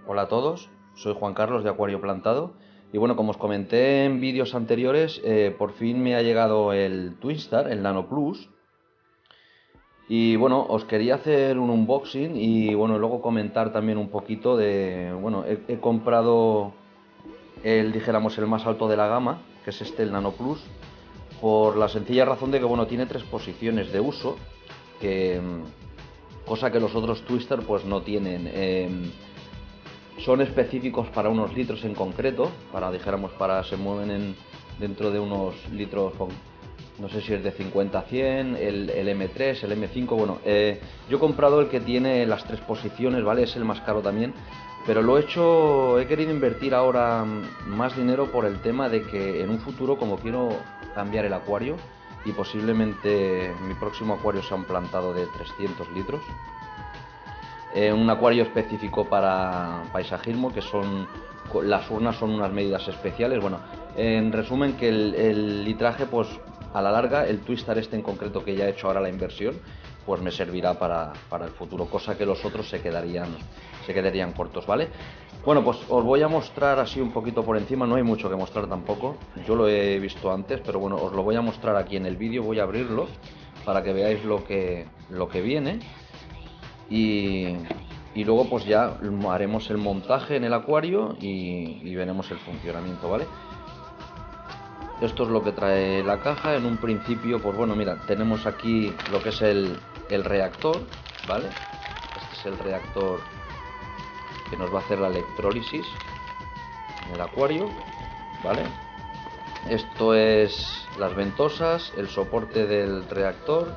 Hola a todos, soy Juan Carlos de Acuario Plantado y bueno, como os comenté en vídeos anteriores, por fin me ha llegado el Twinstar, el Nano Plus. Y bueno, os quería hacer un unboxing y bueno, luego comentar también un poquito de, bueno, he comprado dijéramos, el más alto de la gama, que es este, el Nano Plus, por la sencilla razón de que bueno, tiene 3 posiciones de uso, que cosa que los otros Twister pues no tienen. Son específicos para unos litros en concreto, se mueven dentro de unos litros, no sé si es de 50 a 100, el M3, el M5, bueno, yo he comprado el que tiene las 3 posiciones, ¿vale? Es el más caro también, pero he querido invertir ahora más dinero por el tema de que en un futuro, como quiero cambiar el acuario, y posiblemente mi próximo acuario sea un plantado de 300 litros, un acuario específico para paisajismo, que son las urnas son unas medidas especiales. Bueno, en resumen, que el litraje, pues a la larga, el Twister este en concreto que ya he hecho ahora la inversión, pues me servirá para el futuro, cosa que los otros se quedarían cortos, ¿vale? Bueno, pues os voy a mostrar así un poquito por encima, no hay mucho que mostrar tampoco, yo lo he visto antes, pero bueno, os lo voy a mostrar aquí en el vídeo, voy a abrirlo para que veáis lo que viene. Y luego pues ya haremos el montaje en el acuario y veremos el funcionamiento, ¿vale? Esto es lo que trae la caja. En un principio, pues bueno, mira, tenemos aquí lo que es el reactor, ¿vale? Este es el reactor que nos va a hacer la electrólisis en el acuario, ¿vale? Esto es las ventosas, el soporte del reactor.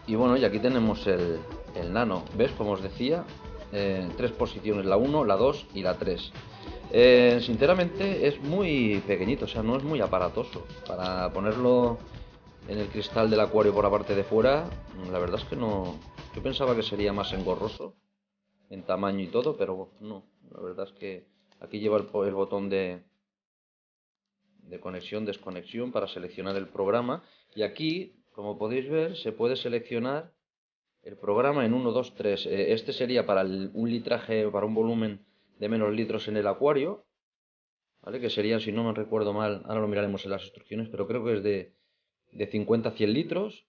Y bueno, y aquí tenemos el nano, ¿ves? Como os decía, 3 posiciones, la 1, la 2 y la 3. Sinceramente es muy pequeñito, o sea, no es muy aparatoso. Para ponerlo en el cristal del acuario por la parte de fuera, la verdad es que no. Yo pensaba que sería más engorroso en tamaño y todo, pero no. La verdad es que aquí lleva el botón de conexión, desconexión para seleccionar el programa. Y aquí, como podéis ver, se puede seleccionar el programa en 1, 2, 3. Este sería para un litraje, para un volumen de menos litros en el acuario, ¿vale? Que sería, si no me recuerdo mal, ahora lo miraremos en las instrucciones, pero creo que es de 50 a 100 litros.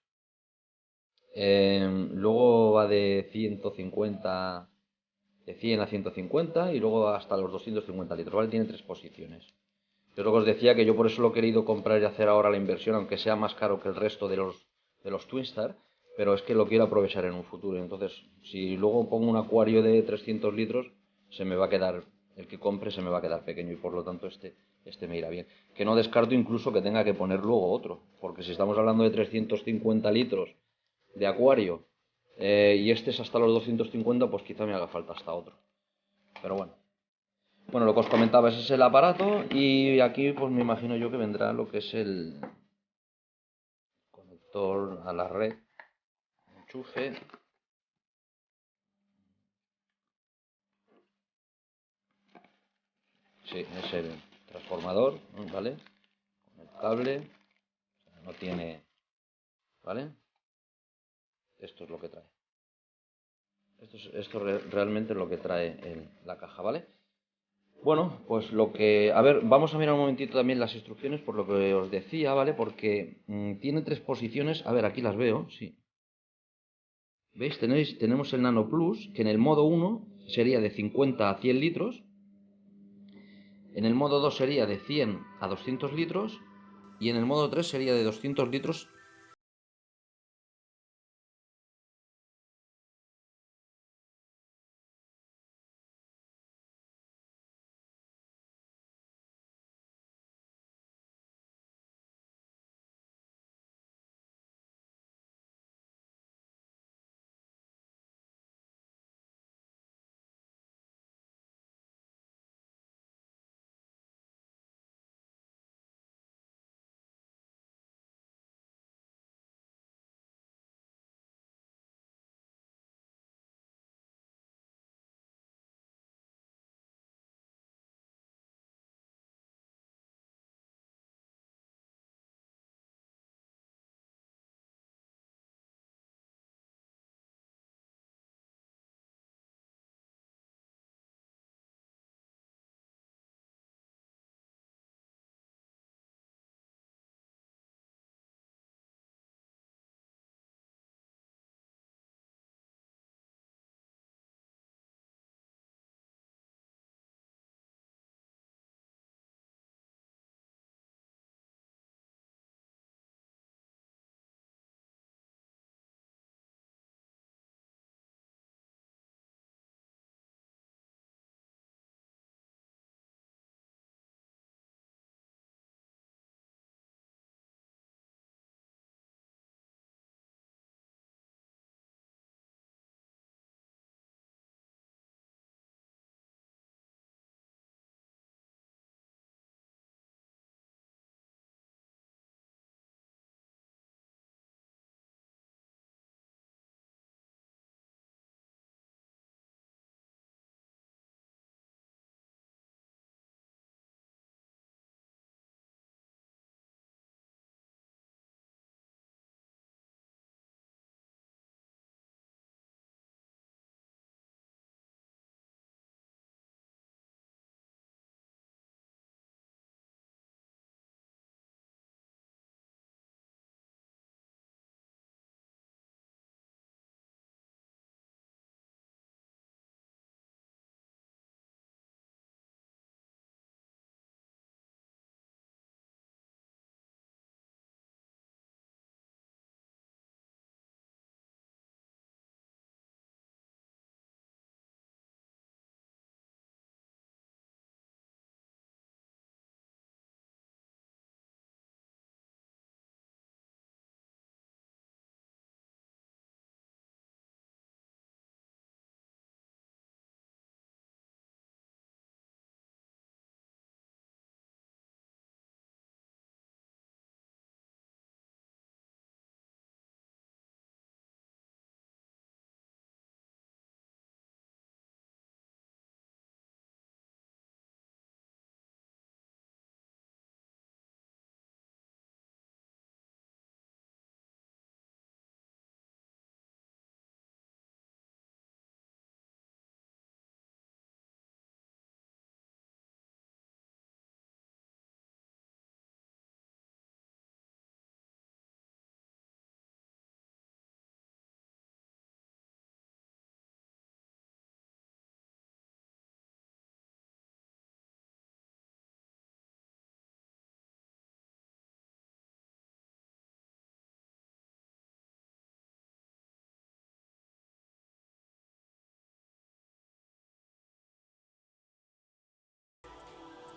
Luego va de 150, de 100 a 150 y luego hasta los 250 litros, ¿vale? Tiene 3 posiciones. Yo lo que os decía, que yo por eso lo he querido comprar y hacer ahora la inversión, aunque sea más caro que el resto de los Twinstar, pero es que lo quiero aprovechar en un futuro. Entonces, si luego pongo un acuario de 300 litros, el que compre se me va a quedar pequeño y por lo tanto este me irá bien. Que no descarto incluso que tenga que poner luego otro, porque si estamos hablando de 350 litros de acuario y este es hasta los 250, pues quizá me haga falta hasta otro. Pero bueno. Bueno, lo que os comentaba, ese es el aparato y aquí pues me imagino yo que vendrá lo que es el conector a la red, enchufe. Sí, es el transformador, ¿vale? Con el cable, no tiene, ¿vale? Esto es lo que trae. Realmente es lo que trae la caja, ¿vale? Bueno, pues a ver, vamos a mirar un momentito también las instrucciones por lo que os decía, ¿vale? Porque tiene 3 posiciones, a ver, aquí las veo, sí. ¿Veis? Tenemos el Nano Plus, que en el modo 1 sería de 50 a 100 litros, en el modo 2 sería de 100 a 200 litros y en el modo 3 sería de 200 litros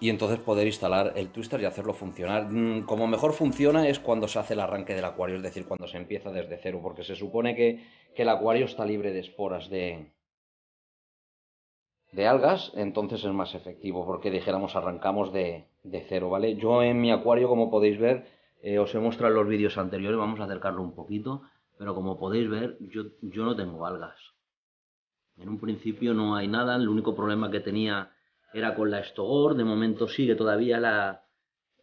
y entonces poder instalar el twister y hacerlo funcionar. Como mejor funciona es cuando se hace el arranque del acuario, es decir, cuando se empieza desde cero, porque se supone que el acuario está libre de esporas de algas, entonces es más efectivo, porque dijéramos arrancamos de cero, ¿vale? Yo en mi acuario, como podéis ver, os he mostrado en los vídeos anteriores, vamos a acercarlo un poquito, pero como podéis ver, yo no tengo algas. En un principio no hay nada, el único problema que tenía era con la Estogor, de momento sigue todavía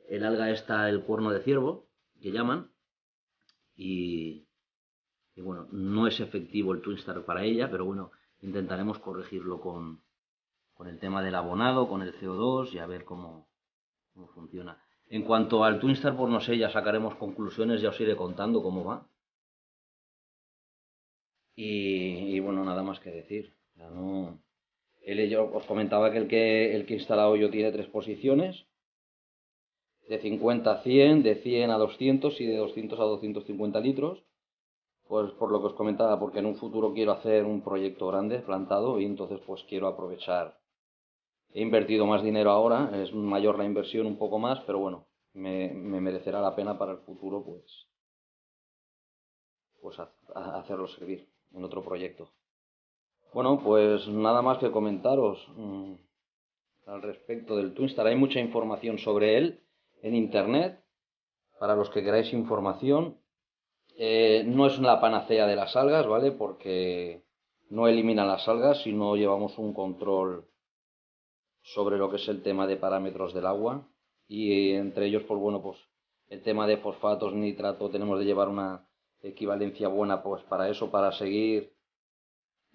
el alga esta, el cuerno de ciervo, que llaman, y, y bueno, no es efectivo el Twinstar para ella, pero bueno, intentaremos corregirlo con el tema del abonado, con el CO2 y a ver cómo funciona. En cuanto al Twinstar, pues no sé, ya sacaremos conclusiones, ya os iré contando cómo va. Y bueno, nada más que decir. Ya no, yo os comentaba que el que he instalado yo tiene tres posiciones, de 50 a 100, de 100 a 200 y de 200 a 250 litros. Pues por lo que os comentaba, porque en un futuro quiero hacer un proyecto grande, plantado, y entonces pues quiero aprovechar. He invertido más dinero ahora, es mayor la inversión un poco más, pero bueno, me merecerá la pena para el futuro pues hacerlo servir en otro proyecto. Bueno, pues nada más que comentaros al respecto del Twinstar. Hay mucha información sobre él en internet, para los que queráis información. No es la panacea de las algas, ¿vale? Porque no elimina las algas si no llevamos un control sobre lo que es el tema de parámetros del agua. Y entre ellos, pues bueno, pues el tema de fosfatos, nitrato, tenemos de llevar una equivalencia buena pues para eso, para seguir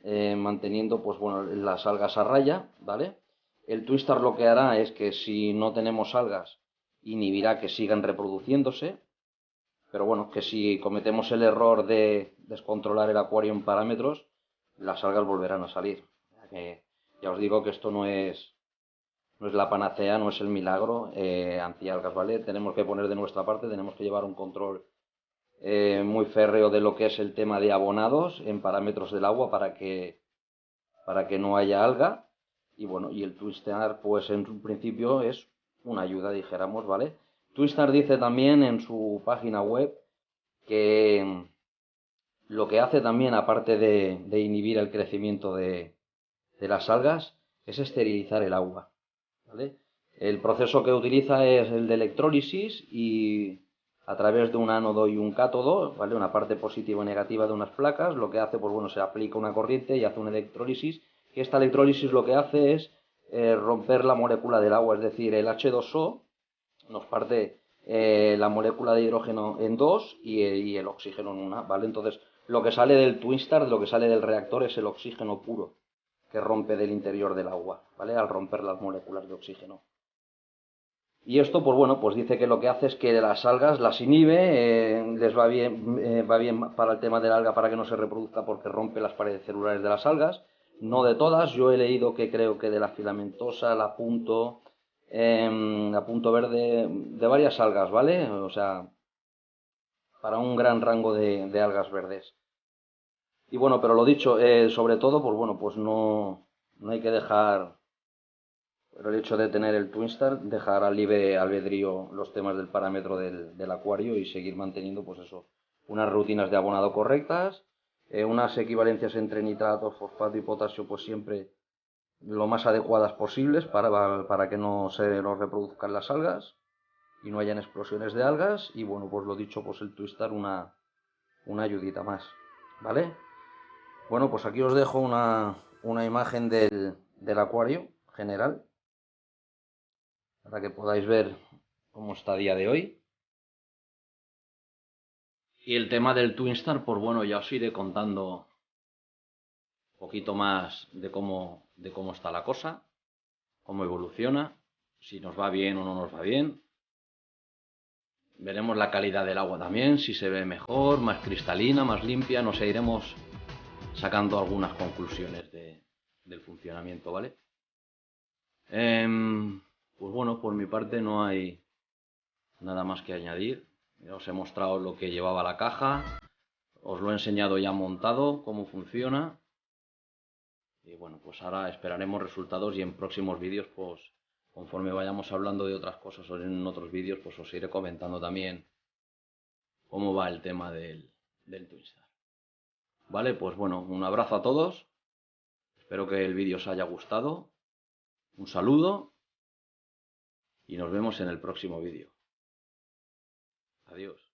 manteniendo pues bueno las algas a raya, ¿vale? El Twinstar lo que hará es que si no tenemos algas, inhibirá que sigan reproduciéndose, pero bueno, que si cometemos el error de descontrolar el acuario en parámetros, las algas volverán a salir. Ya os digo que esto no es la panacea, no es el milagro antialgas, ¿vale? Tenemos que poner de nuestra parte, tenemos que llevar un control muy férreo de lo que es el tema de abonados en parámetros del agua para que no haya alga. Y bueno, y el Twinstar, pues en su principio es una ayuda, dijéramos, ¿vale? Twinstar dice también en su página web que lo que hace también, aparte de inhibir el crecimiento de las algas, es esterilizar el agua, ¿vale? El proceso que utiliza es el de electrólisis y a través de un ánodo y un cátodo, ¿vale? Una parte positiva y negativa de unas placas, lo que hace, pues bueno, se aplica una corriente y hace una electrólisis, y esta electrólisis lo que hace es romper la molécula del agua, es decir, el H2O nos parte la molécula de hidrógeno en dos y el oxígeno en una, ¿vale? Entonces, lo que sale del Twinstar, lo que sale del reactor es el oxígeno puro que rompe del interior del agua, ¿vale? Al romper las moléculas de oxígeno. Y esto, pues bueno, pues dice que lo que hace es que las algas las inhibe, les va bien para el tema del alga para que no se reproduzca porque rompe las paredes celulares de las algas. No de todas, yo he leído que creo que de la filamentosa, la punto verde, de varias algas, ¿vale? O sea, para un gran rango de algas verdes. Y bueno, pero lo dicho, sobre todo, pues bueno, pues no hay que dejar, por el hecho de tener el Twinstar, dejar al libre albedrío los temas del parámetro del acuario y seguir manteniendo, pues eso, unas rutinas de abonado correctas, unas equivalencias entre nitrato, fosfato y potasio, pues siempre lo más adecuadas posibles para que no se nos reproduzcan las algas y no hayan explosiones de algas. Y bueno, pues lo dicho, pues el Twinstar una ayudita más, ¿vale? Bueno, pues aquí os dejo una imagen del acuario general para que podáis ver cómo está a día de hoy. Y el tema del Twinstar, pues bueno, ya os iré contando un poquito más de cómo está la cosa, cómo evoluciona, si nos va bien o no nos va bien. Veremos la calidad del agua también, si se ve mejor, más cristalina, más limpia, nos iremos sacando algunas conclusiones del funcionamiento, ¿vale? Pues bueno, por mi parte no hay nada más que añadir. Ya os he mostrado lo que llevaba la caja, os lo he enseñado ya montado, cómo funciona. Y bueno, pues ahora esperaremos resultados y en próximos vídeos pues conforme vayamos hablando de otras cosas o en otros vídeos, pues os iré comentando también cómo va el tema del Twinstar. Vale, pues bueno, un abrazo a todos. Espero que el vídeo os haya gustado. Un saludo y nos vemos en el próximo vídeo. Adiós.